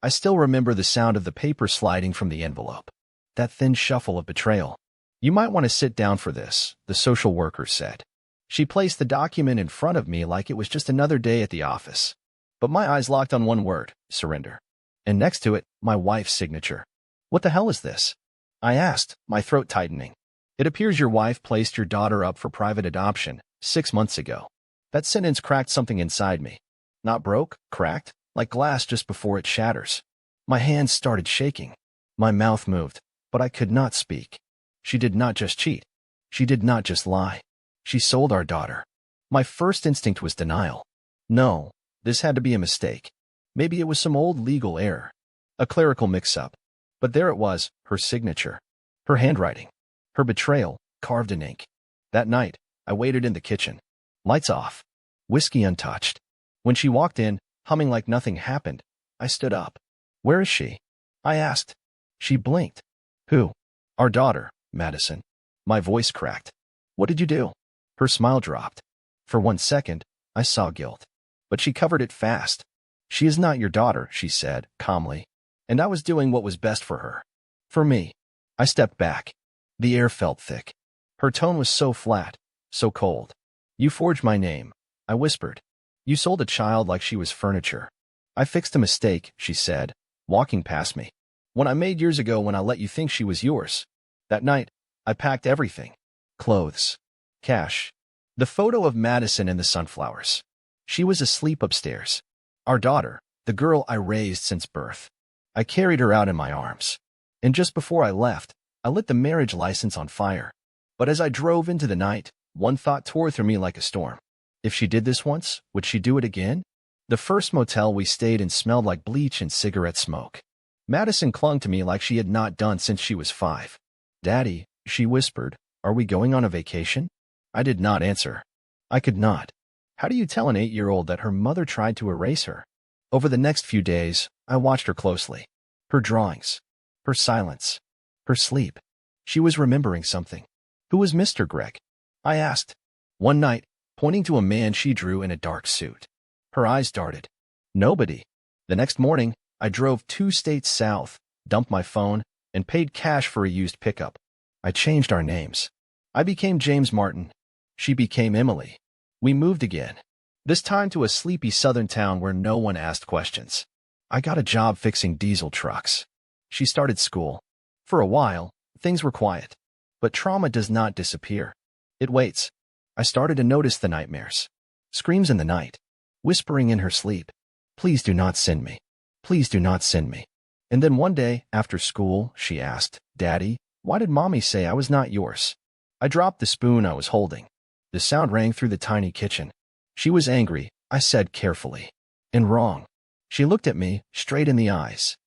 I still remember the sound of the paper sliding from the envelope. That thin shuffle of betrayal. "You might want to sit down for this," the social worker said. She placed the document in front of me like it was just another day at the office. But my eyes locked on one word: surrender. And next to it, my wife's signature. "What the hell is this?" I asked, my throat tightening. "It appears your wife placed your daughter up for private adoption 6 months ago." That sentence cracked something inside me. Not broke, cracked, like glass just before it shatters. My hands started shaking. My mouth moved, but I could not speak. She did not just cheat. She did not just lie. She sold our daughter. My first instinct was denial. No, this had to be a mistake. Maybe it was some old legal error. A clerical mix-up. But there it was, her signature. Her handwriting. Her betrayal, carved in ink. That night, I waited in the kitchen. Lights off. Whiskey untouched. When she walked in, humming like nothing happened, I stood up. "Where is she?" I asked. She blinked. "Who?" "Our daughter, Madison." My voice cracked. "What did you do?" Her smile dropped. For 1 second, I saw guilt. But she covered it fast. "She is not your daughter," she said, calmly. And I was doing what was best for her. For me. I stepped back. The air felt thick. Her tone was so flat, so cold. "You forged my name," I whispered. "You sold a child like she was furniture." "I fixed a mistake," she said, walking past me. "One I made years ago when I let you think she was yours." That night, I packed everything. Clothes. Cash. The photo of Madison and the sunflowers. She was asleep upstairs. Our daughter, the girl I raised since birth. I carried her out in my arms. And just before I left, I lit the marriage license on fire. But as I drove into the night, one thought tore through me like a storm. If she did this once, would she do it again? The first motel we stayed in smelled like bleach and cigarette smoke. Madison clung to me like she had not done since she was 5. "Daddy," she whispered, "are we going on a vacation?" I did not answer. I could not. How do you tell an 8-year-old that her mother tried to erase her? Over the next few days, I watched her closely. Her drawings. Her silence. Her sleep. She was remembering something. "Who was Mr. Gregg?" I asked. One night, pointing to a man she drew in a dark suit. Her eyes darted. "Nobody." The next morning, I drove 2 states south, dumped my phone, and paid cash for a used pickup. I changed our names. I became James Martin. She became Emily. We moved again. This time to a sleepy southern town where no one asked questions. I got a job fixing diesel trucks. She started school. For a while, things were quiet. But trauma does not disappear. It waits. I started to notice the nightmares. Screams in the night. Whispering in her sleep. "Please do not send me. Please do not send me." And then one day, after school, she asked, "Daddy, why did Mommy say I was not yours?" I dropped the spoon I was holding. The sound rang through the tiny kitchen. She was angry, I said carefully. And wrong. She looked at me, straight in the eyes.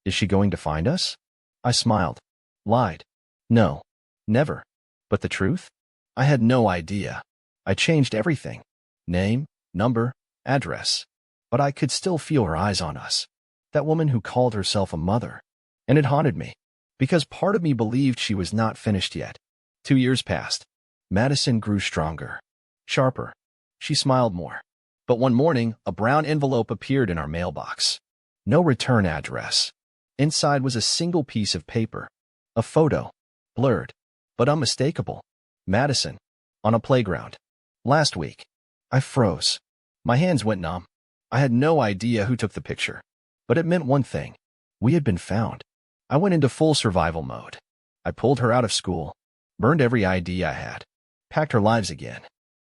"Is she going to find us?" I smiled. Lied. "No. Never." But the truth? I had no idea. I changed everything. Name, number, address. But I could still feel her eyes on us. That woman who called herself a mother. And it haunted me. Because part of me believed she was not finished yet. 2 years passed. Madison grew stronger. Sharper. She smiled more. But one morning, a brown envelope appeared in our mailbox. No return address. Inside was a single piece of paper. A photo. Blurred. But unmistakable. Madison. On a playground. Last week. I froze. My hands went numb. I had no idea who took the picture. But it meant one thing. We had been found. I went into full survival mode. I pulled her out of school. Burned every ID I had. Packed her lives again.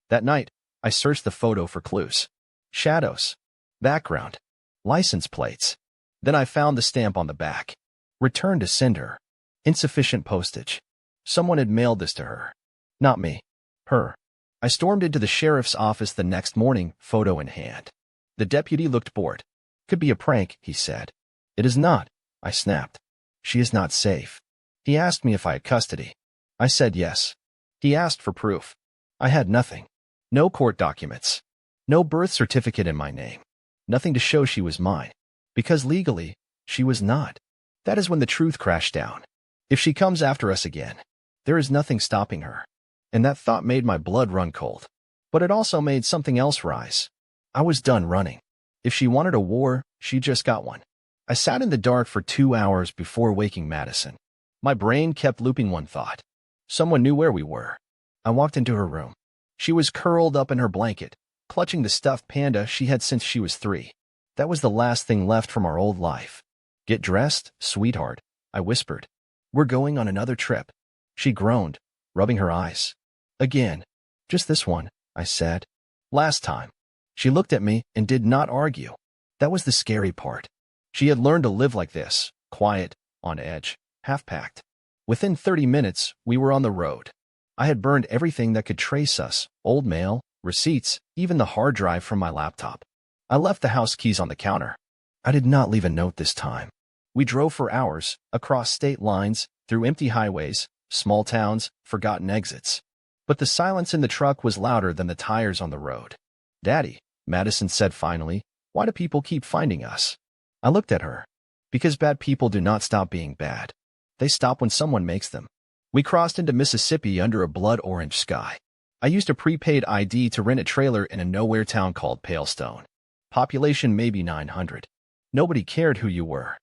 That night, I searched the photo for clues. Shadows. Background. License plates. Then I found the stamp on the back. Return to sender. Insufficient postage. Someone had mailed this to her. Not me. Her. I stormed into the sheriff's office the next morning, photo in hand. The deputy looked bored. "Could be a prank," he said. "It is not," I snapped. "She is not safe." He asked me if I had custody. I said yes. He asked for proof. I had nothing. No court documents. No birth certificate in my name. Nothing to show she was mine. Because legally, she was not. That is when the truth crashed down. If she comes after us again, there is nothing stopping her. And that thought made my blood run cold. But it also made something else rise. I was done running. If she wanted a war, she just got one. I sat in the dark for 2 hours before waking Madison. My brain kept looping one thought. Someone knew where we were. I walked into her room. She was curled up in her blanket, clutching the stuffed panda she had since she was 3. That was the last thing left from our old life. Get dressed, sweetheart, I whispered. We're going on another trip. She groaned, rubbing her eyes. Again. Just this one, I said. Last time. She looked at me and did not argue. That was the scary part. She had learned to live like this, quiet, on edge, half-packed. Within 30 minutes, we were on the road. I had burned everything that could trace us, old mail, receipts, even the hard drive from my laptop. I left the house keys on the counter. I did not leave a note this time. We drove for hours, across state lines, through empty highways, small towns, forgotten exits. But the silence in the truck was louder than the tires on the road. Daddy, Madison said finally, why do people keep finding us? I looked at her. Because bad people do not stop being bad. They stop when someone makes them. We crossed into Mississippi under a blood-orange sky. I used a prepaid ID to rent a trailer in a nowhere town called Palestone. Population maybe 900. Nobody cared who you were.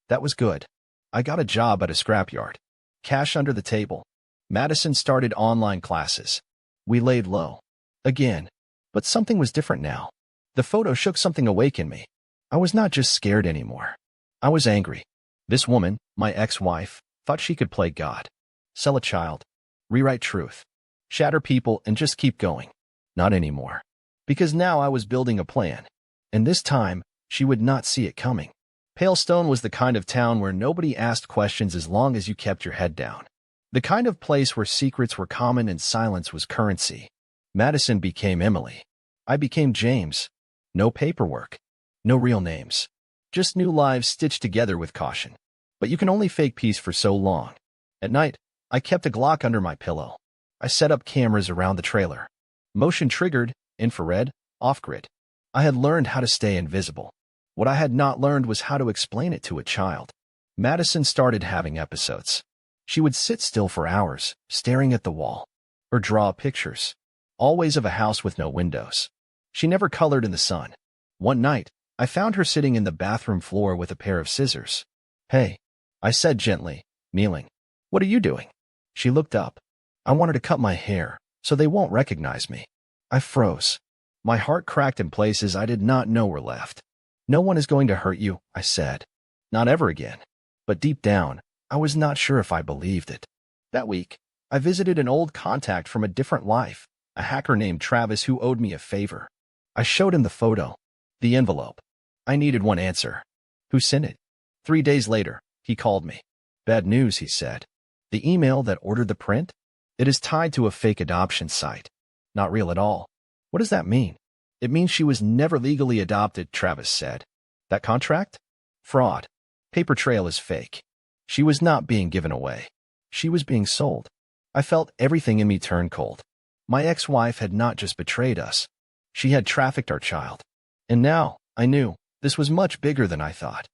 That was good. I got a job at a scrapyard. Cash under the table. Madison started online classes. We laid low. Again. But something was different now. The photo shook something awake in me. I was not just scared anymore. I was angry. This woman, my ex-wife, thought she could play God. Sell a child. Rewrite truth. Shatter people and just keep going. Not anymore. Because now I was building a plan. And this time, she would not see it coming. Palestone was the kind of town where nobody asked questions as long as you kept your head down. The kind of place where secrets were common and silence was currency. Madison became Emily. I became James. No paperwork. No real names. Just new lives stitched together with caution. But you can only fake peace for so long. At night, I kept a Glock under my pillow. I set up cameras around the trailer. Motion triggered, infrared, off-grid. I had learned how to stay invisible. What I had not learned was how to explain it to a child. Madison started having episodes. She would sit still for hours, staring at the wall. Or draw pictures. Always of a house with no windows. She never colored in the sun. One night, I found her sitting in the bathroom floor with a pair of scissors. Hey, I said gently, kneeling. What are you doing? She looked up. I wanted to cut my hair, so they won't recognize me. I froze. My heart cracked in places I did not know were left. No one is going to hurt you, I said. Not ever again. But deep down, I was not sure if I believed it. That week, I visited an old contact from a different life, a hacker named Travis who owed me a favor. I showed him the photo, the envelope. I needed one answer. Who sent it? 3 days later, he called me. Bad news, he said. The email that ordered the print? It is tied to a fake adoption site. Not real at all. What does that mean? It means she was never legally adopted, Travis said. That contract? Fraud. Paper trail is fake. She was not being given away. She was being sold. I felt everything in me turn cold. My ex-wife had not just betrayed us. She had trafficked our child. And now, I knew, this was much bigger than I thought.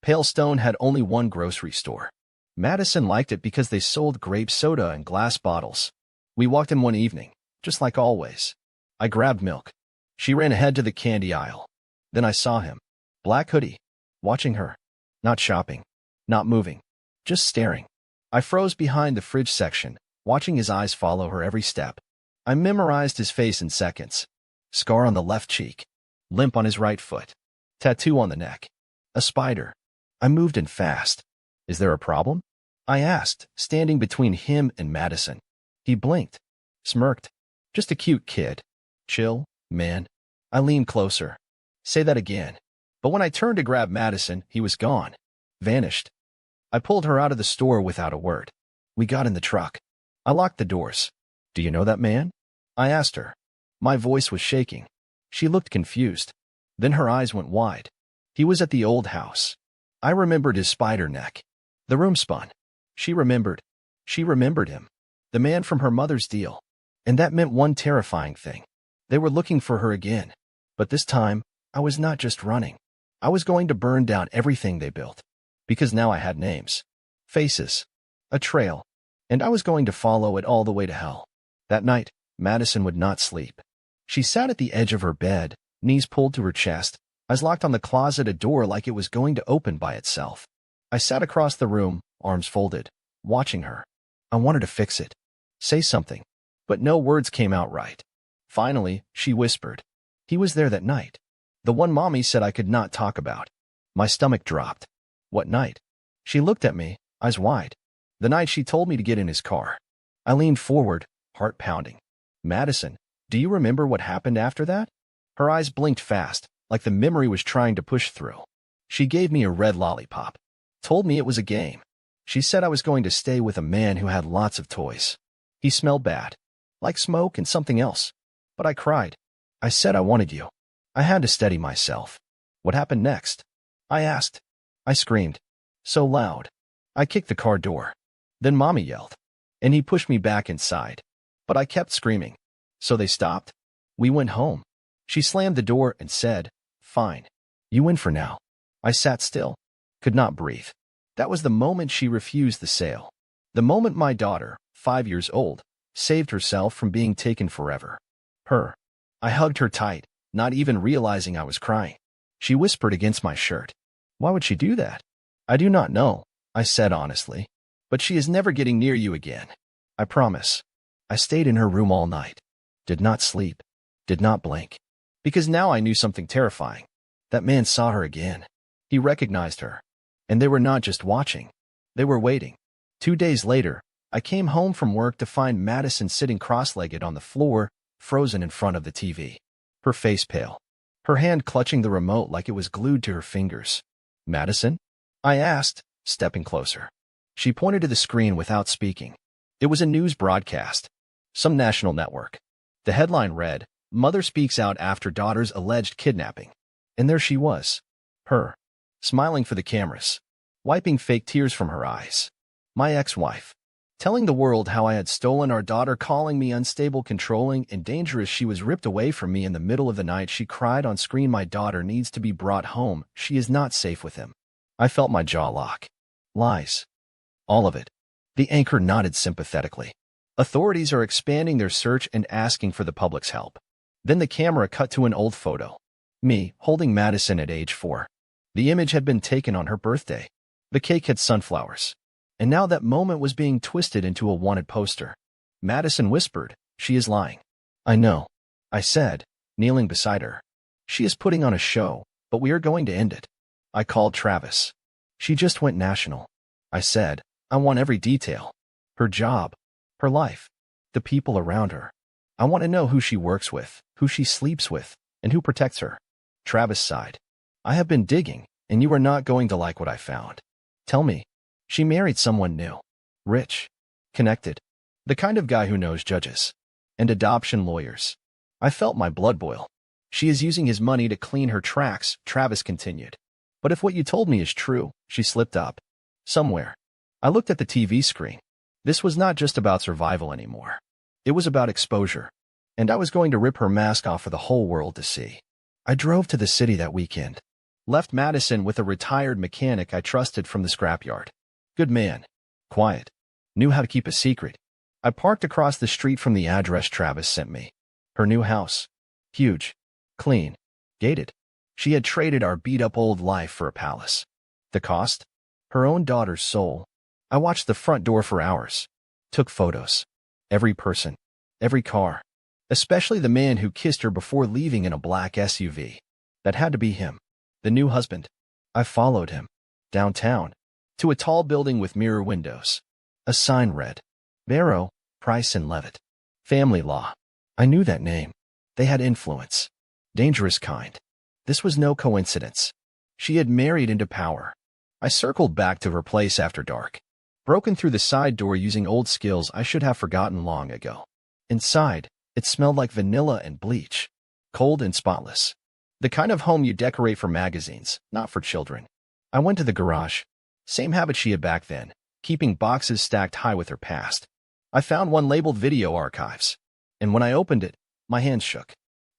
Palestone had only one grocery store. Madison liked it because they sold grape soda in glass bottles. We walked in one evening, just like always. I grabbed milk. She ran ahead to the candy aisle. Then I saw him. Black hoodie. Watching her. Not shopping. Not moving. Just staring. I froze behind the fridge section, watching his eyes follow her every step. I memorized his face in seconds. Scar on the left cheek. Limp on his right foot. Tattoo on the neck. A spider. I moved in fast. Is there a problem? I asked, standing between him and Madison. He blinked. Smirked. Just a cute kid. Chill, man. I leaned closer. Say that again. But when I turned to grab Madison, he was gone. Vanished. I pulled her out of the store without a word. We got in the truck. I locked the doors. Do you know that man? I asked her. My voice was shaking. She looked confused. Then her eyes went wide. He was at the old house. I remembered his spider neck. The room spun. She remembered. She remembered him. The man from her mother's deal. And that meant one terrifying thing. They were looking for her again. But this time, I was not just running. I was going to burn down everything they built. Because now I had names. Faces. A trail. And I was going to follow it all the way to hell. That night, Madison would not sleep. She sat at the edge of her bed, knees pulled to her chest. I locked on the closet a door like it was going to open by itself. I sat across the room, arms folded, watching her. I wanted to fix it, say something, but no words came out right. Finally, she whispered, "He was there that night. The one Mommy said I could not talk about." My stomach dropped. What night? She looked at me, eyes wide. The night she told me to get in his car. I leaned forward, heart pounding. "Madison, do you remember what happened after that?" Her eyes blinked fast, like the memory was trying to push through. She gave me a red lollipop. Told me it was a game. She said I was going to stay with a man who had lots of toys. He smelled bad, like smoke and something else. But I cried. I said I wanted you. I had to steady myself. "What happened next?" I asked. I screamed. So loud. I kicked the car door. Then Mommy yelled. And he pushed me back inside. But I kept screaming. So they stopped. We went home. She slammed the door and said, "Fine. You win for now." I sat still. Could not breathe. That was the moment she refused the sale. The moment my daughter, 5 years old, saved herself from being taken forever. Her. I hugged her tight, not even realizing I was crying. She whispered against my shirt. "Why would she do that?" "I do not know," I said honestly. "But she is never getting near you again. I promise." I stayed in her room all night. Did not sleep. Did not blink. Because now I knew something terrifying. That man saw her again. He recognized her. And they were not just watching. They were waiting. 2 days later, I came home from work to find Madison sitting cross-legged on the floor, frozen in front of the TV. Her face pale. Her hand clutching the remote like it was glued to her fingers. "Madison?" I asked, stepping closer. She pointed to the screen without speaking. It was a news broadcast. Some national network. The headline read, "Mother speaks out after daughter's alleged kidnapping." And there she was. Her. Smiling for the cameras. Wiping fake tears from her eyes. My ex-wife. Telling the world how I had stolen our daughter, calling me unstable, controlling, and dangerous. She was ripped away from me in the middle of the night. She cried on screen, "My daughter needs to be brought home. She is not safe with him." I felt my jaw lock. Lies. All of it. The anchor nodded sympathetically. Authorities are expanding their search and asking for the public's help. Then the camera cut to an old photo. Me, holding Madison at age 4. The image had been taken on her birthday. The cake had sunflowers. And now that moment was being twisted into a wanted poster. Madison whispered, "She is lying." "I know," I said, kneeling beside her. "She is putting on a show, but we are going to end it." I called Travis. "She just went national." I said, "I want every detail. Her job, her life, the people around her. I want to know who she works with, who she sleeps with, and who protects her." Travis sighed. "I have been digging, and you are not going to like what I found." "Tell me." "She married someone new. Rich. Connected. The kind of guy who knows judges. And adoption lawyers." I felt my blood boil. "She is using his money to clean her tracks," Travis continued. "But if what you told me is true," she slipped up. "Somewhere." I looked at the TV screen. This was not just about survival anymore. It was about exposure. And I was going to rip her mask off for the whole world to see. I drove to the city that weekend. Left Madison with a retired mechanic I trusted from the scrapyard. Good man. Quiet. Knew how to keep a secret. I parked across the street from the address Travis sent me. Her new house. Huge. Clean. Gated. She had traded our beat-up old life for a palace. The cost? Her own daughter's soul. I watched the front door for hours. Took photos. Every person. Every car. Especially the man who kissed her before leaving in a black SUV. That had to be him. The new husband. I followed him. Downtown. To a tall building with mirror windows. A sign read, Barrow, Price and Levitt. Family law. I knew that name. They had influence. Dangerous kind. This was no coincidence. She had married into power. I circled back to her place after dark. Broken through the side door using old skills I should have forgotten long ago. Inside, it smelled like vanilla and bleach. Cold and spotless. The kind of home you decorate for magazines, not for children. I went to the garage. Same habit she had back then, keeping boxes stacked high with her past. I found one labeled Video Archives. And when I opened it, my hands shook.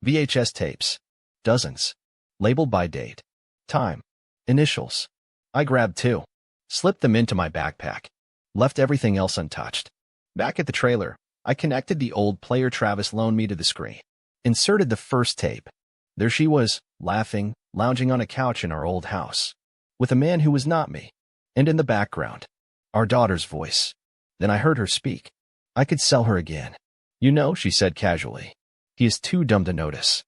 VHS tapes. Dozens. Labeled by date. Time. Initials. I grabbed 2. Slipped them into my backpack. Left everything else untouched. Back at the trailer, I connected the old player Travis loaned me to the screen. Inserted the first tape. There she was, laughing, lounging on a couch in our old house, with a man who was not me. And in the background, our daughter's voice. Then I heard her speak. I could sell her again. You know, she said casually. He is too dumb to notice.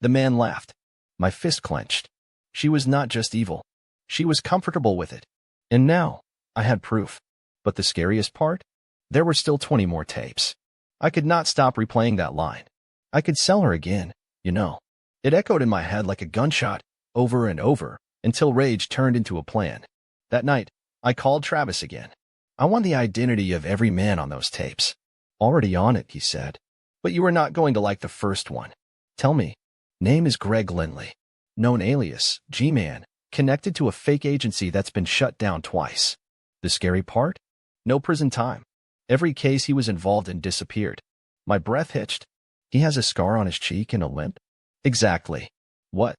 The man laughed. My fist clenched. She was not just evil. She was comfortable with it. And now, I had proof. But the scariest part? There were still 20 more tapes. I could not stop replaying that line. I could sell her again, you know. It echoed in my head like a gunshot, over and over, until rage turned into a plan. That night, I called Travis again. I want the identity of every man on those tapes. Already on it, he said. But you are not going to like the first one. Tell me. Name is Greg Lindley. Known alias, G-Man, connected to a fake agency that's been shut down twice. The scary part? No prison time. Every case he was involved in disappeared. My breath hitched. He has a scar on his cheek and a limp? Exactly. What?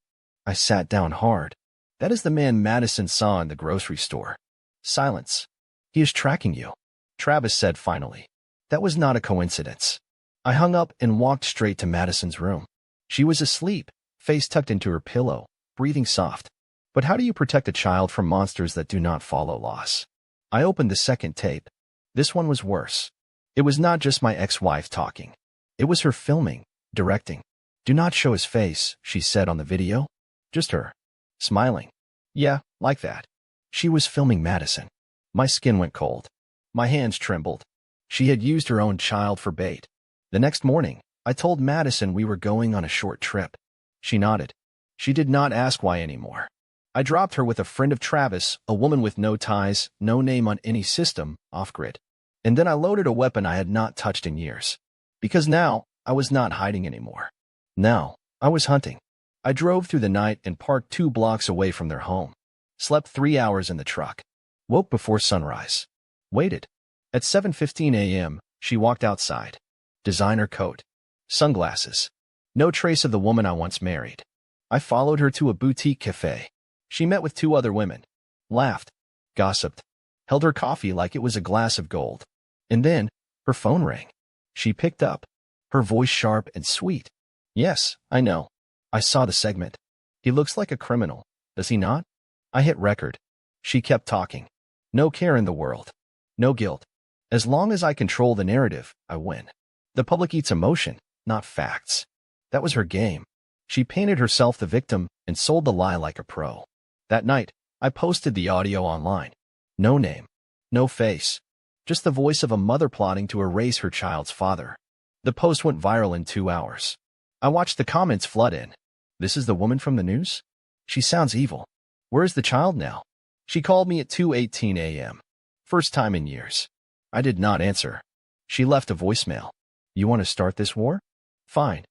I sat down hard. That is the man Madison saw in the grocery store. Silence. He is tracking you, Travis said finally. That was not a coincidence. I hung up and walked straight to Madison's room. She was asleep, face tucked into her pillow, breathing soft. But how do you protect a child from monsters that do not follow laws? I opened the second tape. This one was worse. It was not just my ex-wife talking. It was her filming, directing. Do not show his face, she said on the video. Just her. Smiling. Yeah, like that. She was filming Madison. My skin went cold. My hands trembled. She had used her own child for bait. The next morning, I told Madison we were going on a short trip. She nodded. She did not ask why anymore. I dropped her with a friend of Travis, a woman with no ties, no name on any system, off-grid. And then I loaded a weapon I had not touched in years. Because now, I was not hiding anymore. Now, I was hunting. I drove through the night and parked 2 blocks away from their home. Slept 3 hours in the truck. Woke before sunrise. Waited. At 7:15 a.m., she walked outside. Designer coat. Sunglasses. No trace of the woman I once married. I followed her to a boutique cafe. She met with 2 other women. Laughed. Gossiped. Held her coffee like it was a glass of gold. And then, her phone rang. She picked up. Her voice sharp and sweet. Yes, I know. I saw the segment. He looks like a criminal, does he not? I hit record. She kept talking. No care in the world. No guilt. As long as I control the narrative, I win. The public eats emotion, not facts. That was her game. She painted herself the victim and sold the lie like a pro. That night, I posted the audio online. No name. No face. Just the voice of a mother plotting to erase her child's father. The post went viral in 2 hours. I watched the comments flood in. This is the woman from the news? She sounds evil. Where's the child now? She called me at 2:18 a.m. First time in years. I did not answer. She left a voicemail. You want to start this war? Fine.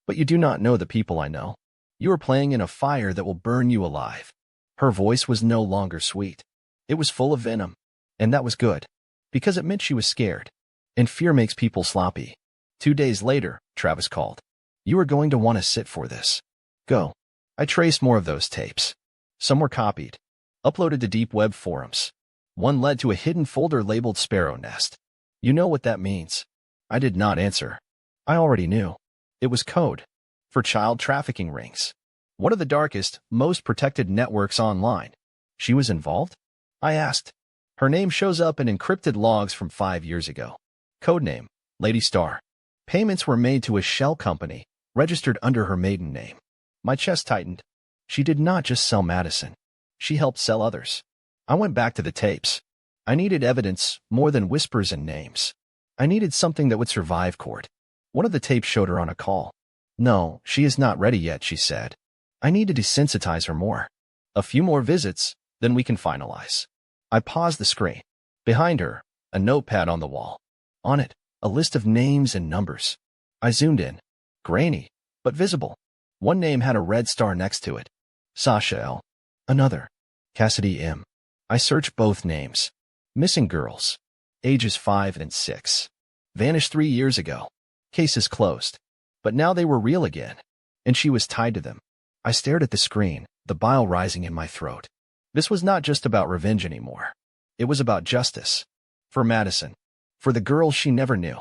But you do not know the people I know. You are playing in a fire that will burn you alive. Her voice was no longer sweet. It was full of venom. And that was good. Because it meant she was scared. And fear makes people sloppy. 2 days later, Travis called. You are going to want to sit for this. Go. I traced more of those tapes. Some were copied. Uploaded to deep web forums. One led to a hidden folder labeled Sparrow Nest. You know what that means. I did not answer. I already knew. It was code. For child trafficking rings. One of the darkest, most protected networks online. She was involved? I asked. Her name shows up in encrypted logs from 5 years ago. Codename, Lady Star. Payments were made to a shell company, registered under her maiden name. My chest tightened. She did not just sell Madison. She helped sell others. I went back to the tapes. I needed evidence, more than whispers and names. I needed something that would survive court. One of the tapes showed her on a call. No, she is not ready yet, she said. I need to desensitize her more. A few more visits, then we can finalize. I paused the screen. Behind her, a notepad on the wall. On it, a list of names and numbers. I zoomed in. Grainy, but visible. One name had a red star next to it. Sasha L. Another. Cassidy M. I searched both names. Missing girls. Ages 5 and 6. Vanished 3 years ago. Cases closed. But now they were real again. And she was tied to them. I stared at the screen, the bile rising in my throat. This was not just about revenge anymore. It was about justice. For Madison. For the girls she never knew.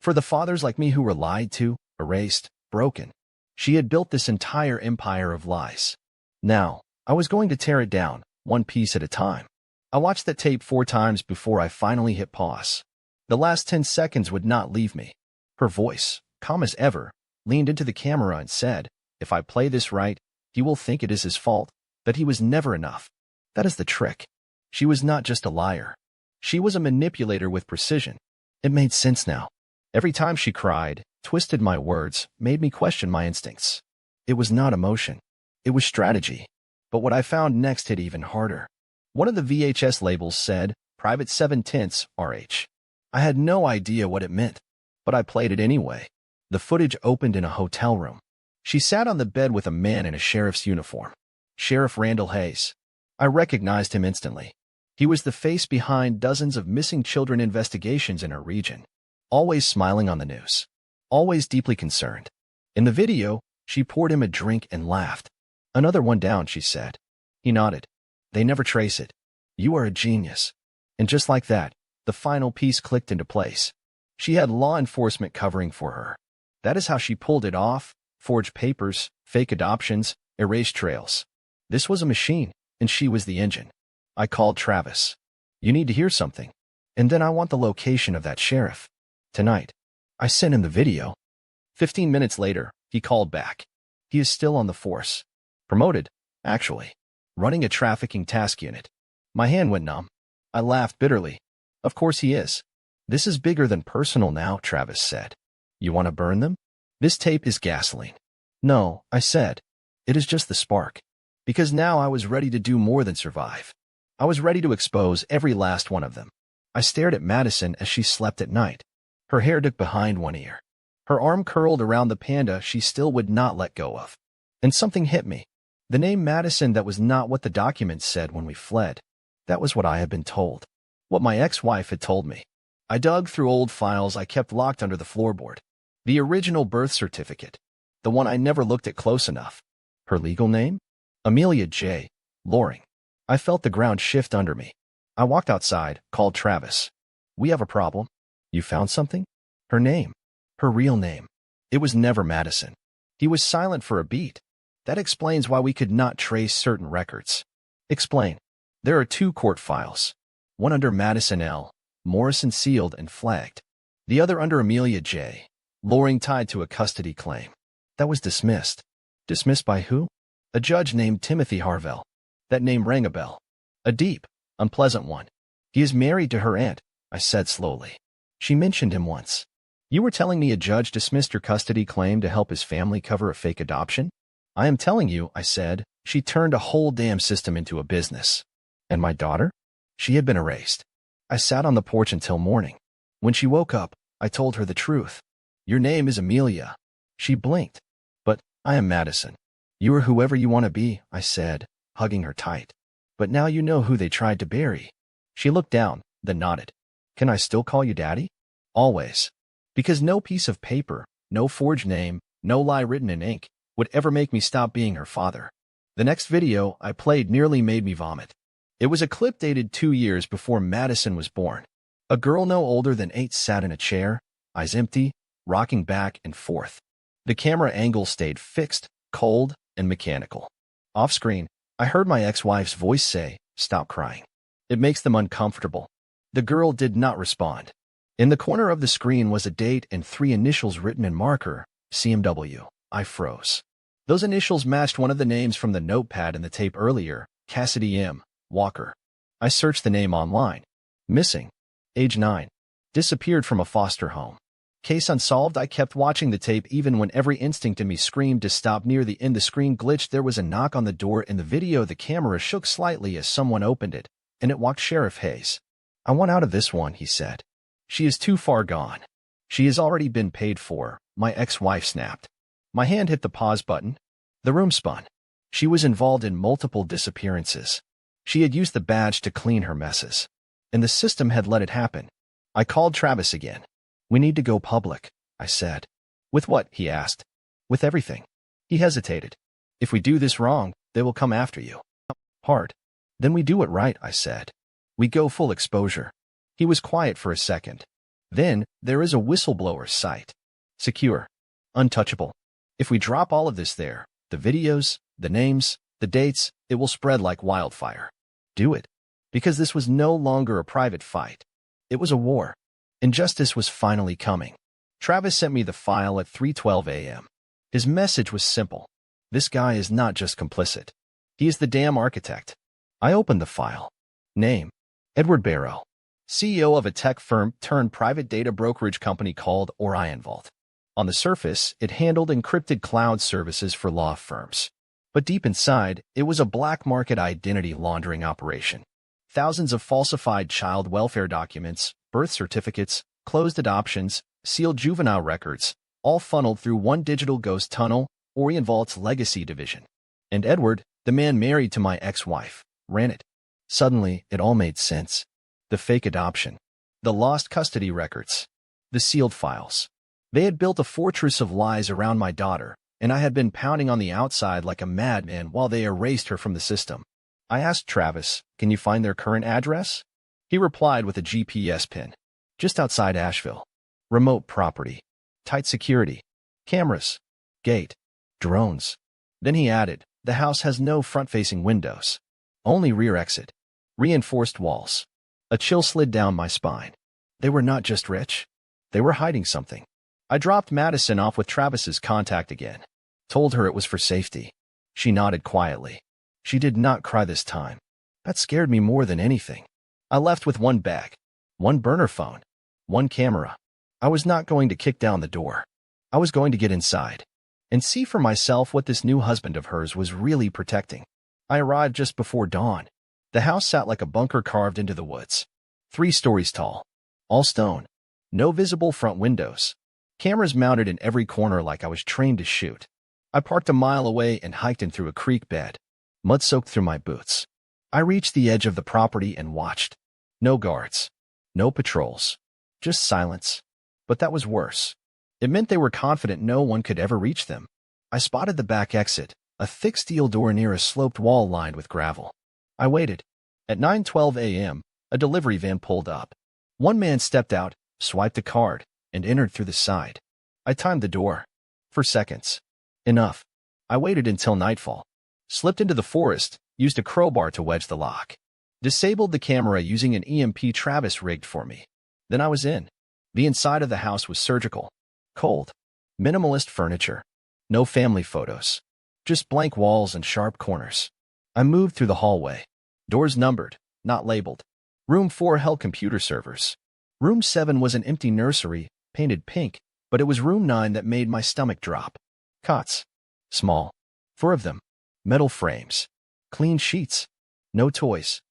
For the fathers like me who were lied to, erased, broken. She had built this entire empire of lies. Now, I was going to tear it down, one piece at a time. I watched that tape 4 times before I finally hit pause. The last 10 seconds would not leave me. Her voice, calm as ever, leaned into the camera and said, "If I play this right, he will think it is his fault, that he was never enough." That is the trick. She was not just a liar. She was a manipulator with precision. It made sense now. Every time she cried, twisted my words, made me question my instincts. It was not emotion. It was strategy. But what I found next hit even harder. One of the VHS labels said, "Private 7/10 RH." I had no idea what it meant, but I played it anyway. The footage opened in a hotel room. She sat on the bed with a man in a sheriff's uniform. Sheriff Randall Hayes. I recognized him instantly. He was the face behind dozens of missing children investigations in our region. Always smiling on the news. Always deeply concerned. In the video, she poured him a drink and laughed. "Another one down," she said. He nodded. "They never trace it. You are a genius." And just like that, the final piece clicked into place. She had law enforcement covering for her. That is how she pulled it off: forged papers, fake adoptions, erased trails. This was a machine, and she was the engine. I called Travis. "You need to hear something. And then I want the location of that sheriff. Tonight." I sent him the video. 15 minutes later, he called back. He is still on the force. Promoted, actually. Running a trafficking task unit. My hand went numb. I laughed bitterly. Of course he is. "This is bigger than personal now," Travis said. "You want to burn them?" "This tape is gasoline." "No," I said. "It is just the spark." Because now I was ready to do more than survive. I was ready to expose every last one of them. I stared at Madison as she slept at night. Her hair dipped behind one ear. Her arm curled around the panda she still would not let go of. And something hit me. The name Madison, that was not what the documents said when we fled. That was what I had been told. What my ex-wife had told me. I dug through old files I kept locked under the floorboard. The original birth certificate. The one I never looked at close enough. Her legal name? Amelia J. Loring. I felt the ground shift under me. I walked outside, called Travis. "We have a problem." "You found something?" "Her name. Her real name. It was never Madison." He was silent for a beat. "That explains why we could not trace certain records." "Explain." "There are 2 court files. One under Madison L. Morrison, sealed and flagged. The other under Amelia J. Loring, tied to a custody claim. That was dismissed." "Dismissed by who?" "A judge named Timothy Harvell." That name rang a bell. A deep, unpleasant one. "He is married to her aunt," I said slowly. "She mentioned him once." "You were telling me a judge dismissed your custody claim to help his family cover a fake adoption?" "I am telling you," I said, "she turned a whole damn system into a business." "And my daughter?" "She had been erased." I sat on the porch until morning. When she woke up, I told her the truth. "Your name is Amelia." She blinked. "But I am Madison." "You are whoever you want to be," I said, hugging her tight. "But now you know who they tried to bury." She looked down, then nodded. "Can I still call you Daddy?" "Always." Because no piece of paper, no forged name, no lie written in ink, would ever make me stop being her father. The next video I played nearly made me vomit. It was a clip dated 2 years before Madison was born. A girl no older than 8 sat in a chair, eyes empty, rocking back and forth. The camera angle stayed fixed, cold, and mechanical. Off-screen, I heard my ex-wife's voice say, "Stop crying. It makes them uncomfortable." The girl did not respond. In the corner of the screen was a date and 3 initials written in marker, CMW. I froze. Those initials matched one of the names from the notepad in the tape earlier, Cassidy M. Walker. I searched the name online. Missing. Age 9. Disappeared from a foster home. Case unsolved. I kept watching the tape even when every instinct in me screamed to stop. Near the end, the screen glitched. There was a knock on the door. In the video, the camera shook slightly as someone opened it, and it walked Sheriff Hayes. "I want out of this one," he said. "She is too far gone. She has already been paid for," my ex-wife snapped. My hand hit the pause button. The room spun. She was involved in multiple disappearances. She had used the badge to clean her messes. And the system had let it happen. I called Travis again. "We need to go public," I said. "With what?" he asked. "With everything." He hesitated. "If we do this wrong, they will come after you." "Hard." "Then we do it right," I said. "We go full exposure." He was quiet for a second. "Then there is a whistleblower site. Secure. Untouchable. If we drop all of this there, the videos, the names, the dates, it will spread like wildfire. Do it. Because this was no longer a private fight. It was a war. Injustice was finally coming. Travis sent me the file at 3:12 a.m. His message was simple. This guy is not just complicit. He is the damn architect. I opened the file. Name: Edward Barrow. CEO of a tech firm turned private data brokerage company called Unauthorized. On the surface, it handled encrypted cloud services for law firms. But deep inside, it was a black market identity laundering operation. Thousands of falsified child welfare documents, birth certificates, closed adoptions, sealed juvenile records, all funneled through one digital ghost tunnel, Unauthorized's legacy division. And Edward, the man married to my ex-wife, ran it. Suddenly, it all made sense. The fake adoption, the lost custody records, the sealed files. They had built a fortress of lies around my daughter, and I had been pounding on the outside like a madman while they erased her from the system. I asked Travis, "Can you find their current address?" He replied with a GPS pin. Just outside Asheville. Remote property. Tight security. Cameras. Gate. Drones. Then he added, "The house has no front-facing windows. Only rear exit. Reinforced walls." A chill slid down my spine. They were not just rich. They were hiding something. I dropped Madison off with Travis's contact again. Told her it was for safety. She nodded quietly. She did not cry this time. That scared me more than anything. I left with one bag, one burner phone, one camera. I was not going to kick down the door. I was going to get inside and see for myself what this new husband of hers was really protecting. I arrived just before dawn. The house sat like a bunker carved into the woods. 3 stories tall. All stone. No visible front windows. Cameras mounted in every corner like I was trained to shoot. I parked a mile away and hiked in through a creek bed. Mud soaked through my boots. I reached the edge of the property and watched. No guards. No patrols. Just silence. But that was worse. It meant they were confident no one could ever reach them. I spotted the back exit, a thick steel door near a sloped wall lined with gravel. I waited. At 9:12 a.m., a delivery van pulled up. One man stepped out, swiped a card, and entered through the side. I timed the door. For seconds. Enough. I waited until nightfall. Slipped into the forest, used a crowbar to wedge the lock. Disabled the camera using an EMP Travis rigged for me. Then I was in. The inside of the house was surgical. Cold. Minimalist furniture. No family photos. Just blank walls and sharp corners. I moved through the hallway. Doors numbered, not labeled. Room 4 held computer servers. Room 7 was an empty nursery, painted pink, but it was room 9 that made my stomach drop. Cots. Small. 4 of them. Metal frames. Clean sheets. No toys.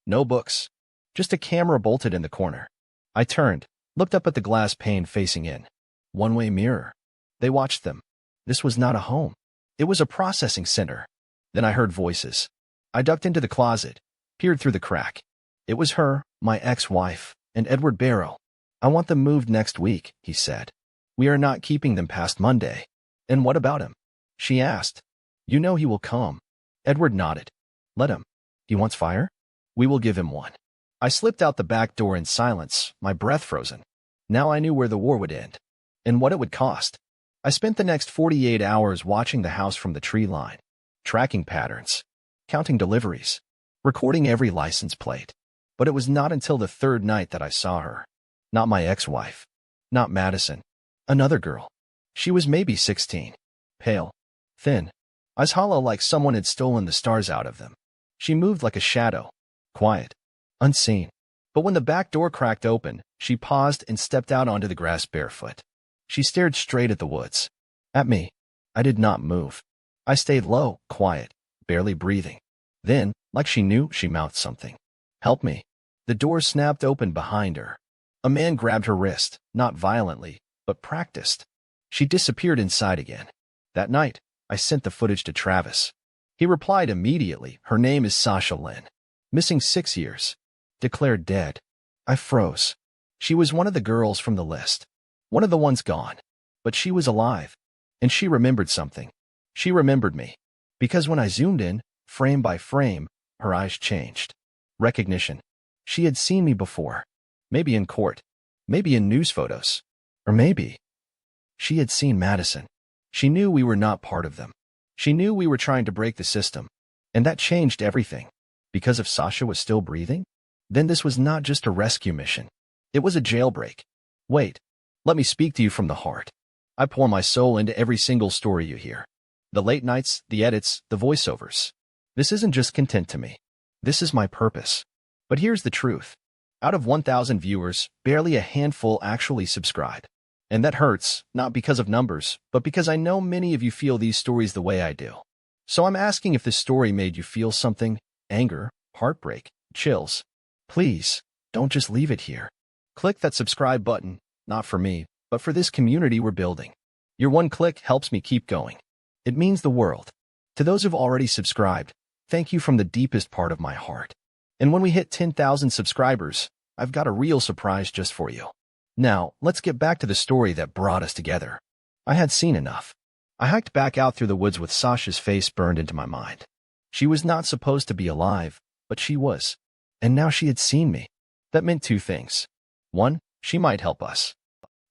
No books. Just a camera bolted in the corner. I turned, looked up at the glass pane facing in. One-way mirror. They watched them. This was not a home. It was a processing center. Then I heard voices. I ducked into the closet, peered through the crack. It was her, my ex-wife, and Edward Barrow. "I want them moved next week," he said. "We are not keeping them past Monday." "And what about him?" she asked. "You know he will come." Edward nodded. "Let him. He wants fire? We will give him one." I slipped out the back door in silence, my breath frozen. Now I knew where the war would end, and what it would cost. I spent the next 48 hours watching the house from the tree line, tracking patterns, counting deliveries, recording every license plate. But it was not until the 3rd night that I saw her. Not my ex-wife. Not Madison. Another girl. She was maybe 16. Pale. Thin. Eyes hollow like someone had stolen the stars out of them. She moved like a shadow. Quiet. Unseen. But when the back door cracked open, she paused and stepped out onto the grass barefoot. She stared straight at the woods. At me. I did not move. I stayed low, quiet, barely breathing. Then, like she knew, she mouthed something. "Help me." The door snapped open behind her. A man grabbed her wrist, not violently, but practiced. She disappeared inside again. That night, I sent the footage to Travis. He replied immediately, "Her name is Sasha Lynn. Missing 6 years. Declared dead." I froze. She was one of the girls from the list. One of the ones gone. But she was alive. And she remembered something. She remembered me. Because when I zoomed in, frame by frame, her eyes changed. Recognition. She had seen me before. Maybe in court. Maybe in news photos. Or maybe she had seen Madison. She knew we were not part of them. She knew we were trying to break the system. And that changed everything. Because if Sasha was still breathing, then this was not just a rescue mission. It was a jailbreak. Wait, let me speak to you from the heart. I pour my soul into every single story you hear. The late nights, the edits, the voiceovers. This isn't just content to me. This is my purpose. But here's the truth. Out of 1,000 viewers, barely a handful actually subscribe. And that hurts, not because of numbers, but because I know many of you feel these stories the way I do. So I'm asking if this story made you feel something, anger, heartbreak, chills. Please, don't just leave it here. Click that subscribe button, not for me, but for this community we're building. Your one click helps me keep going. It means the world. To those who've already subscribed, thank you from the deepest part of my heart. And when we hit 10,000 subscribers, I've got a real surprise just for you. Now, let's get back to the story that brought us together. I had seen enough. I hiked back out through the woods with Sasha's face burned into my mind. She was not supposed to be alive, but she was. And now she had seen me. That meant two things. One, she might help us.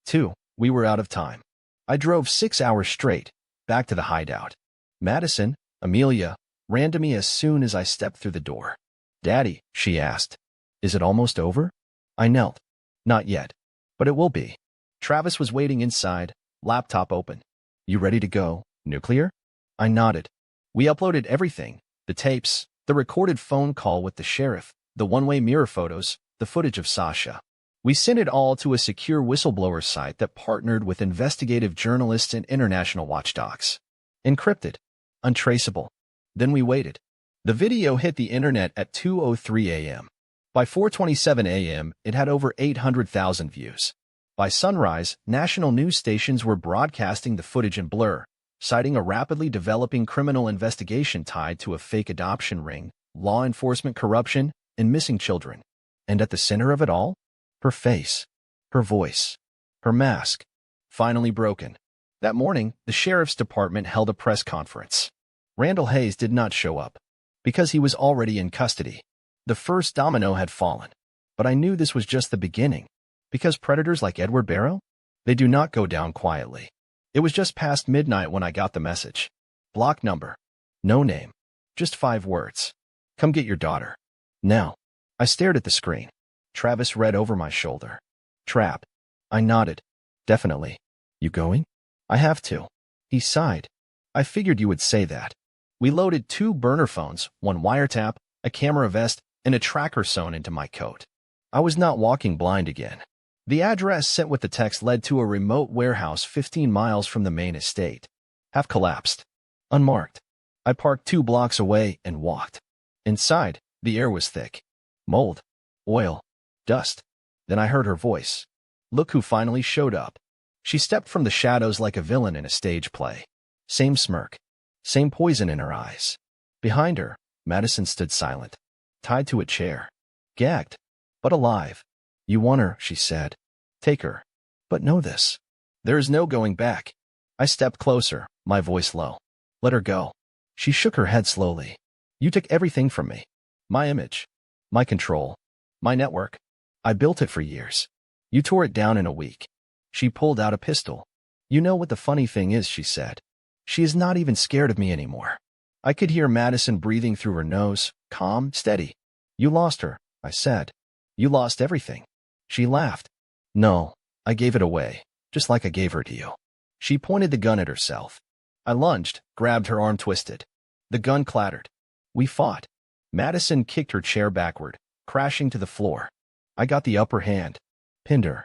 Two, we were out of time. I drove 6 hours straight, back to the hideout. Madison, Amelia, ran to me as soon as I stepped through the door. Daddy, she asked, is it almost over? I knelt. Not yet, but it will be. Travis was waiting inside, laptop open. You ready to go, nuclear? I nodded. We uploaded everything, the tapes, the recorded phone call with the sheriff, the one-way mirror photos, the footage of Sasha. We sent it all to a secure whistleblower site that partnered with investigative journalists and international watchdogs. Encrypted. Untraceable. Then we waited. The video hit the internet at 2:03 a.m. By 4:27 a.m., it had over 800,000 views. By sunrise, national news stations were broadcasting the footage in blur, citing a rapidly developing criminal investigation tied to a fake adoption ring, law enforcement corruption, and missing children. And at the center of it all? Her face, her voice, her mask, finally broken. That morning, the sheriff's department held a press conference. Randall Hayes did not show up, because he was already in custody. The first domino had fallen. But I knew this was just the beginning. Because predators like Edward Barrow? They do not go down quietly. It was just past midnight when I got the message. Block number. No name. Just 5 words. Come get your daughter. Now. I stared at the screen. Travis read over my shoulder. Trap. I nodded. Definitely. You going? I have to. He sighed. I figured you would say that. We loaded 2 burner phones, 1 wiretap, a camera vest, and a tracker sewn into my coat. I was not walking blind again. The address sent with the text led to a remote warehouse 15 miles from the main estate. Half collapsed. Unmarked. I parked 2 blocks away and walked. Inside, the air was thick. Mold. Oil. Dust. Then I heard her voice. Look who finally showed up. She stepped from the shadows like a villain in a stage play. Same smirk. Same poison in her eyes. Behind her, Madison stood silent, tied to a chair. Gagged, but alive. You want her, she said. Take her. But know this. There is no going back. I stepped closer, my voice low. Let her go. She shook her head slowly. You took everything from me. My image. My control. My network. I built it for years. You tore it down in a week. She pulled out a pistol. You know what the funny thing is, she said. She is not even scared of me anymore. I could hear Madison breathing through her nose, calm, steady. You lost her, I said. You lost everything. She laughed. No, I gave it away, just like I gave her to you. She pointed the gun at herself. I lunged, grabbed her arm twisted. The gun clattered. We fought. Madison kicked her chair backward, crashing to the floor. I got the upper hand. Pinned her.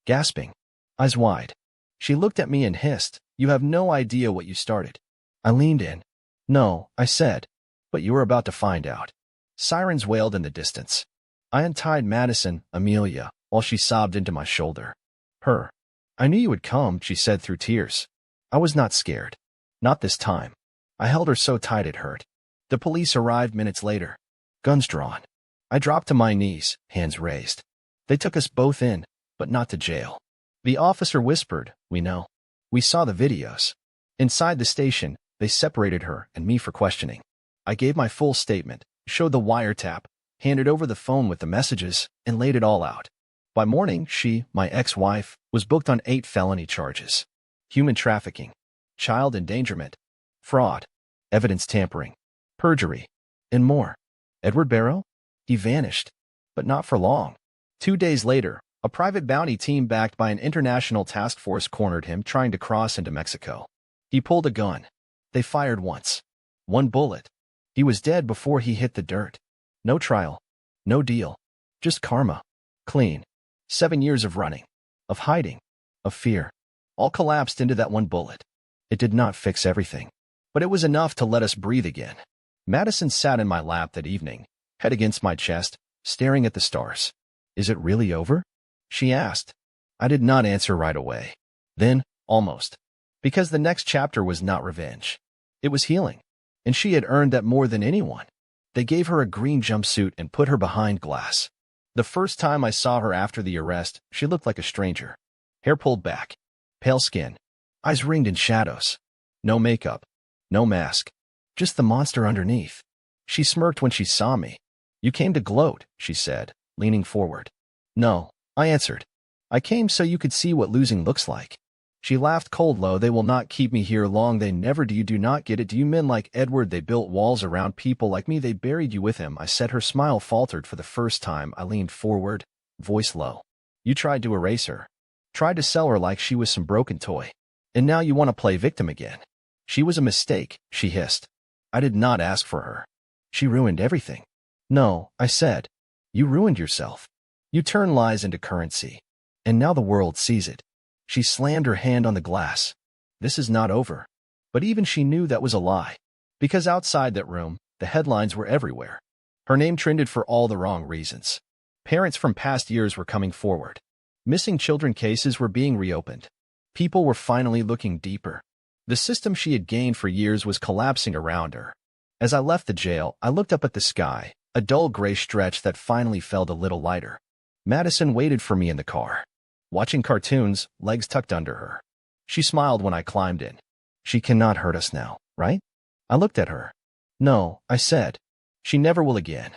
Gasping. Eyes wide. She looked at me and hissed, You have no idea what you started. I leaned in. No, I said. But you were about to find out. Sirens wailed in the distance. I untied Madison, Amelia, while she sobbed into my shoulder. Her. I knew you would come, she said through tears. I was not scared. Not this time. I held her so tight it hurt. The police arrived minutes later. Guns drawn. I dropped to my knees, hands raised. They took us both in, but not to jail. The officer whispered, We know. We saw the videos. Inside the station, they separated her and me for questioning. I gave my full statement, showed the wiretap, handed over the phone with the messages, and laid it all out. By morning, she, my ex-wife, was booked on 8 felony charges. Human trafficking, child endangerment, fraud, evidence tampering, perjury, and more. Edward Barrow? He vanished, but not for long. 2 days later, a private bounty team backed by an international task force cornered him trying to cross into Mexico. He pulled a gun. They fired once. One bullet. He was dead before he hit the dirt. No trial. No deal. Just karma. Clean. 7 years of running. Of hiding. Of fear. All collapsed into that one bullet. It did not fix everything, but it was enough to let us breathe again. Madison sat in my lap that evening, head against my chest, staring at the stars. Is it really over? She asked. I did not answer right away. Then, almost. Because the next chapter was not revenge. It was healing. And she had earned that more than anyone. They gave her a green jumpsuit and put her behind glass. The first time I saw her after the arrest, she looked like a stranger. Hair pulled back. Pale skin. Eyes ringed in shadows. No makeup. No mask. Just the monster underneath. She smirked when she saw me. You came to gloat, she said, leaning forward. No, I answered. I came so you could see what losing looks like. She laughed cold low. They will not keep me here long. They never do. You do not get it. Do you men like Edward? They built walls around people like me. They buried you with him. I said. Her smile faltered for the first time. I leaned forward, voice low. You tried to erase her. Tried to sell her like she was some broken toy. And now you want to play victim again. She was a mistake, she hissed. I did not ask for her. She ruined everything. No, I said. You ruined yourself. You turned lies into currency. And now the world sees it. She slammed her hand on the glass. This is not over. But even she knew that was a lie. Because outside that room, the headlines were everywhere. Her name trended for all the wrong reasons. Parents from past years were coming forward. Missing children cases were being reopened. People were finally looking deeper. The system she had gained for years was collapsing around her. As I left the jail, I looked up at the sky, a dull gray stretch that finally felt a little lighter. Madison waited for me in the car. Watching cartoons, legs tucked under her. She smiled when I climbed in. She cannot hurt us now, right? I looked at her. No, I said. She never will again.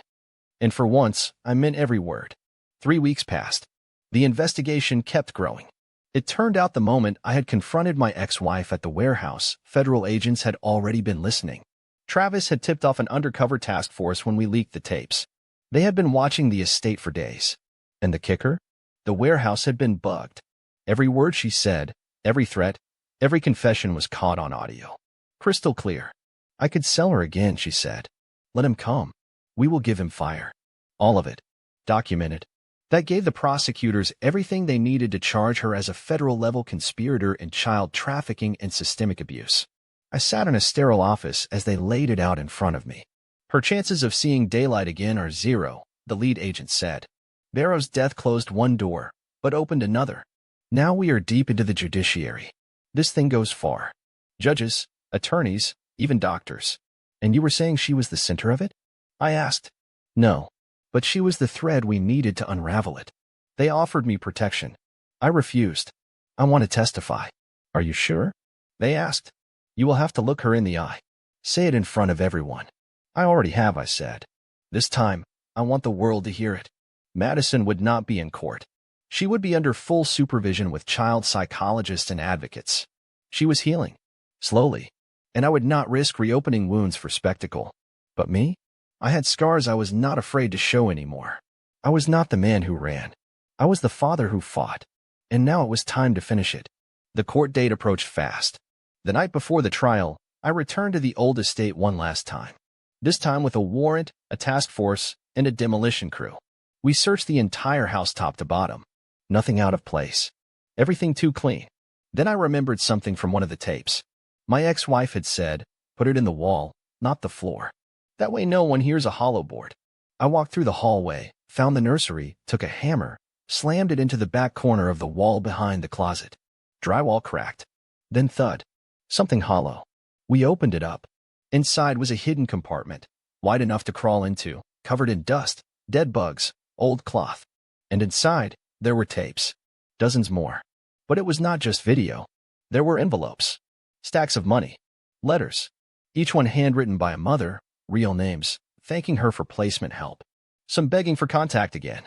And for once, I meant every word. 3 weeks passed. The investigation kept growing. It turned out the moment I had confronted my ex-wife at the warehouse, federal agents had already been listening. Travis had tipped off an undercover task force when we leaked the tapes. They had been watching the estate for days. And the kicker? The warehouse had been bugged. Every word she said, every threat, every confession was caught on audio. Crystal clear. I could sell her again, she said. Let him come. We will give him fire. All of it. Documented. That gave the prosecutors everything they needed to charge her as a federal-level conspirator in child trafficking and systemic abuse. I sat in a sterile office as they laid it out in front of me. Her chances of seeing daylight again are 0, the lead agent said. Barrow's death closed one door, but opened another. Now we are deep into the judiciary. This thing goes far. Judges, attorneys, even doctors. And you were saying she was the center of it? I asked. No, but she was the thread we needed to unravel it. They offered me protection. I refused. I want to testify. Are you sure? They asked. You will have to look her in the eye. Say it in front of everyone. I already have, I said. This time, I want the world to hear it. Madison would not be in court. She would be under full supervision with child psychologists and advocates. She was healing. Slowly. And I would not risk reopening wounds for spectacle. But me? I had scars I was not afraid to show anymore. I was not the man who ran. I was the father who fought. And now it was time to finish it. The court date approached fast. The night before the trial, I returned to the old estate one last time. This time with a warrant, a task force, and a demolition crew. We searched the entire house top to bottom. Nothing out of place. Everything too clean. Then I remembered something from one of the tapes. My ex-wife had said, put it in the wall, not the floor. That way no one hears a hollow board. I walked through the hallway, found the nursery, took a hammer, slammed it into the back corner of the wall behind the closet. Drywall cracked. Then thud. Something hollow. We opened it up. Inside was a hidden compartment, wide enough to crawl into, covered in dust, dead bugs, old cloth. And inside, there were tapes. Dozens more. But it was not just video. There were envelopes. Stacks of money. Letters. Each one handwritten by a mother, real names, thanking her for placement help. Some begging for contact again.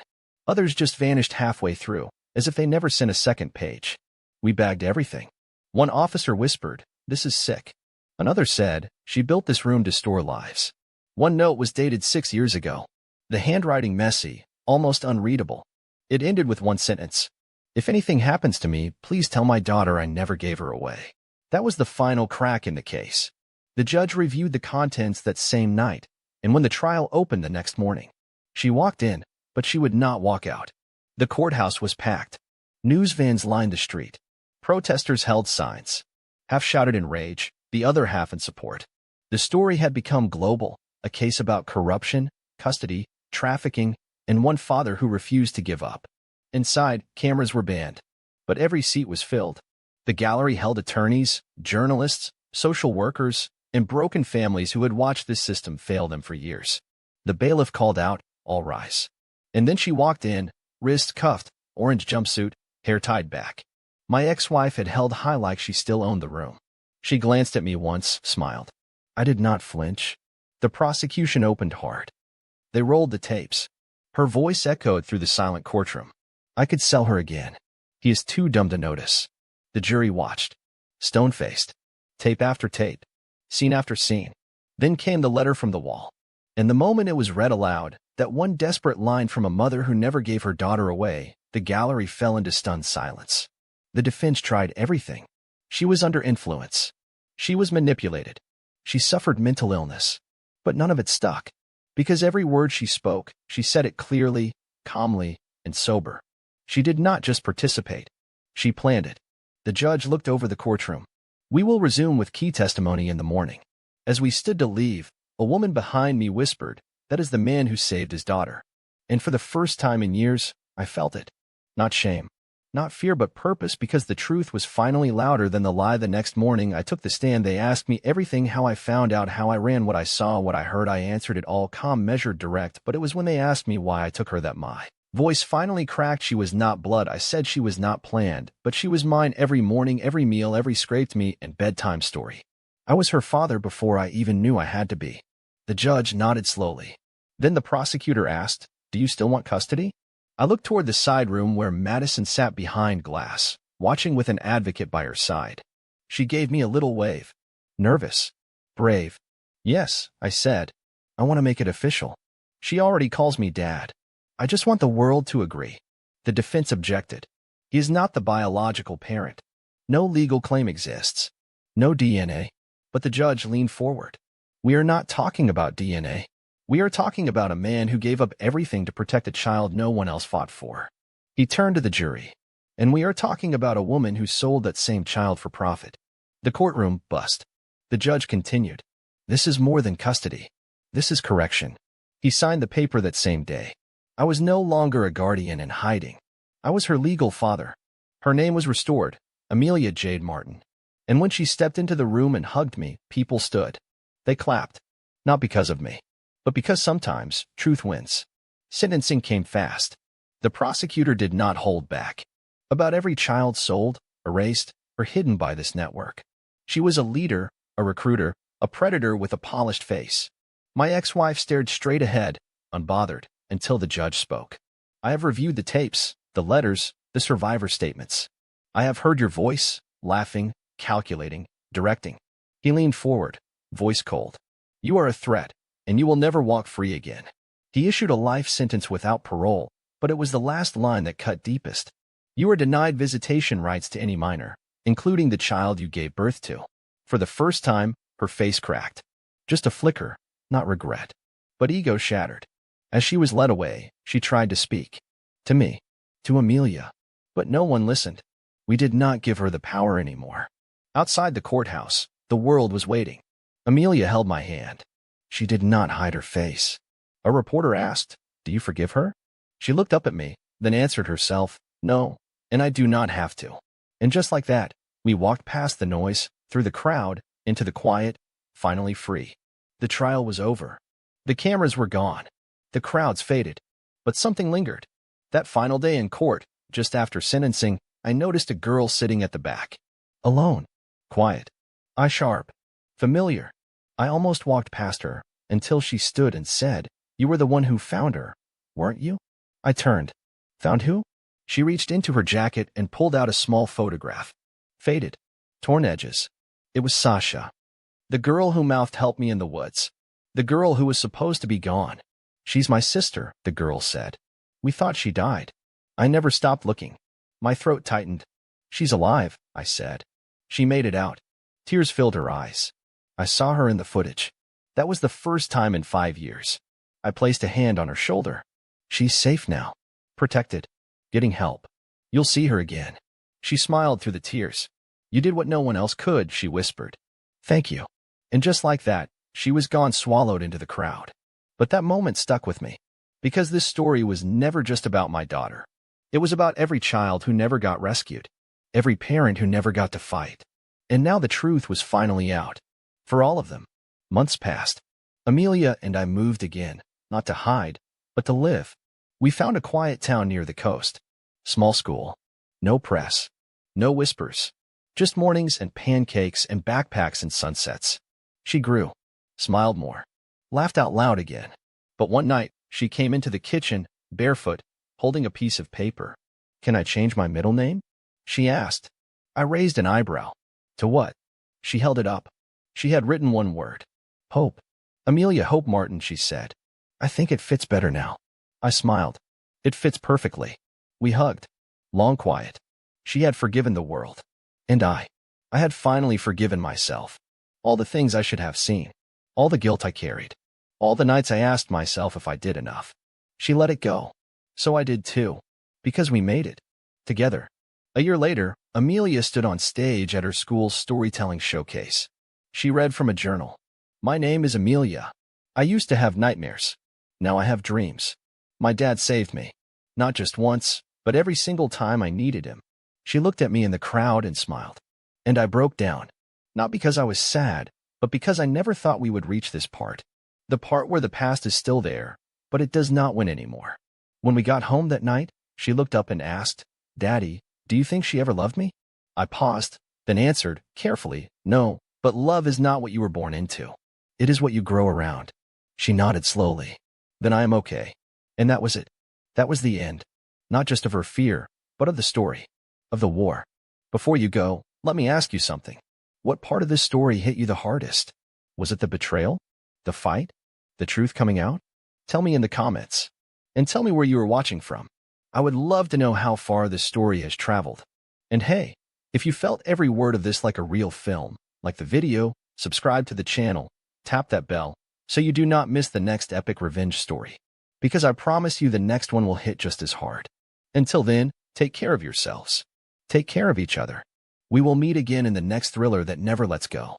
Others just vanished halfway through, as if they never sent a second page. We bagged everything. One officer whispered, This is sick. Another said, she built this room to store lives. One note was dated 6 years ago. The handwriting messy, almost unreadable. It ended with one sentence. If anything happens to me, please tell my daughter I never gave her away. That was the final crack in the case. The judge reviewed the contents that same night, and when the trial opened the next morning, she walked in, but she would not walk out. The courthouse was packed. News vans lined the street. Protesters held signs, half shouted in rage, the other half in support. The story had become global, a case about corruption, custody, trafficking, and one father who refused to give up. Inside, cameras were banned, but every seat was filled. The gallery held attorneys, journalists, social workers, and broken families who had watched this system fail them for years. The bailiff called out, "All rise." And then she walked in, wrists cuffed, orange jumpsuit, hair tied back. My ex-wife had held high like she still owned the room. She glanced at me once, smiled. I did not flinch. The prosecution opened hard. They rolled the tapes. Her voice echoed through the silent courtroom. I could sell her again. He is too dumb to notice. The jury watched, stone-faced, tape after tape, scene after scene. Then came the letter from the wall. And the moment it was read aloud, that one desperate line from a mother who never gave her daughter away, the gallery fell into stunned silence. The defense tried everything. She was under influence. She was manipulated. She suffered mental illness. But none of it stuck. Because every word she spoke, she said it clearly, calmly, and sober. She did not just participate. She planned it. The judge looked over the courtroom. We will resume with key testimony in the morning. As we stood to leave, a woman behind me whispered, that is the man who saved his daughter. And for the first time in years, I felt it. Not shame. Not fear, but purpose, because the truth was finally louder than the lie. The next morning, I took the stand. They asked me everything, how I found out, how I ran, what I saw, what I heard. I answered it all calm, measured, direct, but it was when they asked me why I took her that my voice finally cracked. She was not blood. I said she was not planned, but she was mine. Every morning, every meal, every scraped meat and bedtime story. I was her father before I even knew I had to be. The judge nodded slowly. Then the prosecutor asked, do you still want custody? I looked toward the side room where Madison sat behind glass, watching with an advocate by her side. She gave me a little wave. Nervous. Brave. Yes, I said. I want to make it official. She already calls me Dad. I just want the world to agree. The defense objected. He is not the biological parent. No legal claim exists. No DNA. But the judge leaned forward. We are not talking about DNA. We are talking about a man who gave up everything to protect a child no one else fought for. He turned to the jury. And we are talking about a woman who sold that same child for profit. The courtroom buzzed. The judge continued. This is more than custody. This is correction. He signed the paper that same day. I was no longer a guardian in hiding. I was her legal father. Her name was restored, Amelia Jade Martin. And when she stepped into the room and hugged me, people stood. They clapped. Not because of me, but because sometimes truth wins. Sentencing came fast. The prosecutor did not hold back. About every child sold, erased, or hidden by this network. She was a leader, a recruiter, a predator with a polished face. My ex-wife stared straight ahead, unbothered, until the judge spoke. I have reviewed the tapes, the letters, the survivor statements. I have heard your voice, laughing, calculating, directing. He leaned forward, voice cold. You are a threat, and you will never walk free again. He issued a life sentence without parole, but it was the last line that cut deepest. You are denied visitation rights to any minor, including the child you gave birth to. For the first time, her face cracked. Just a flicker, not regret, but ego shattered. As she was led away, she tried to speak. To me. To Amelia. But no one listened. We did not give her the power anymore. Outside the courthouse, the world was waiting. Amelia held my hand. She did not hide her face. A reporter asked, do you forgive her? She looked up at me, then answered herself, no, and I do not have to. And just like that, we walked past the noise, through the crowd, into the quiet, finally free. The trial was over. The cameras were gone. The crowds faded. But something lingered. That final day in court, just after sentencing, I noticed a girl sitting at the back. Alone. Quiet. Eye sharp. Familiar. I almost walked past her, until she stood and said, you were the one who found her, weren't you? I turned. Found who? She reached into her jacket and pulled out a small photograph. Faded. Torn edges. It was Sasha. The girl who mouthed help me in the woods. The girl who was supposed to be gone. She's my sister, the girl said. We thought she died. I never stopped looking. My throat tightened. She's alive, I said. She made it out. Tears filled her eyes. I saw her in the footage. That was the first time in 5 years. I placed a hand on her shoulder. She's safe now. Protected. Getting help. You'll see her again. She smiled through the tears. You did what no one else could, she whispered. Thank you. And just like that, she was gone, swallowed into the crowd. But that moment stuck with me. Because this story was never just about my daughter. It was about every child who never got rescued. Every parent who never got to fight. And now the truth was finally out. For all of them. Months passed. Amelia and I moved again, not to hide, but to live. We found a quiet town near the coast. Small school. No press. No whispers. Just mornings and pancakes and backpacks and sunsets. She grew. Smiled more. Laughed out loud again. But one night, she came into the kitchen, barefoot, holding a piece of paper. Can I change my middle name? She asked. I raised an eyebrow. To what? She held it up. She had written one word. Hope. Amelia Hope Martin, she said. I think it fits better now. I smiled. It fits perfectly. We hugged. Long quiet. She had forgiven the world. And I had finally forgiven myself. All the things I should have seen. All the guilt I carried. All the nights I asked myself if I did enough. She let it go. So I did too. Because we made it. Together. A year later, Amelia stood on stage at her school's storytelling showcase. She read from a journal. My name is Amelia. I used to have nightmares. Now I have dreams. My dad saved me. Not just once, but every single time I needed him. She looked at me in the crowd and smiled. And I broke down. Not because I was sad, but because I never thought we would reach this part. The part where the past is still there, but it does not win anymore. When we got home that night, she looked up and asked, Daddy, do you think she ever loved me? I paused, then answered, carefully, no, but love is not what you were born into. It is what you grow around. She nodded slowly. Then I am okay. And that was it. That was the end. Not just of her fear, but of the story. Of the war. Before you go, let me ask you something. What part of this story hit you the hardest? Was it the betrayal? The fight? The truth coming out? Tell me in the comments. And tell me where you were watching from. I would love to know how far this story has traveled. And hey, if you felt every word of this like a real film, like the video, subscribe to the channel, tap that bell, so you do not miss the next epic revenge story. Because I promise you the next one will hit just as hard. Until then, take care of yourselves. Take care of each other. We will meet again in the next thriller that never lets go.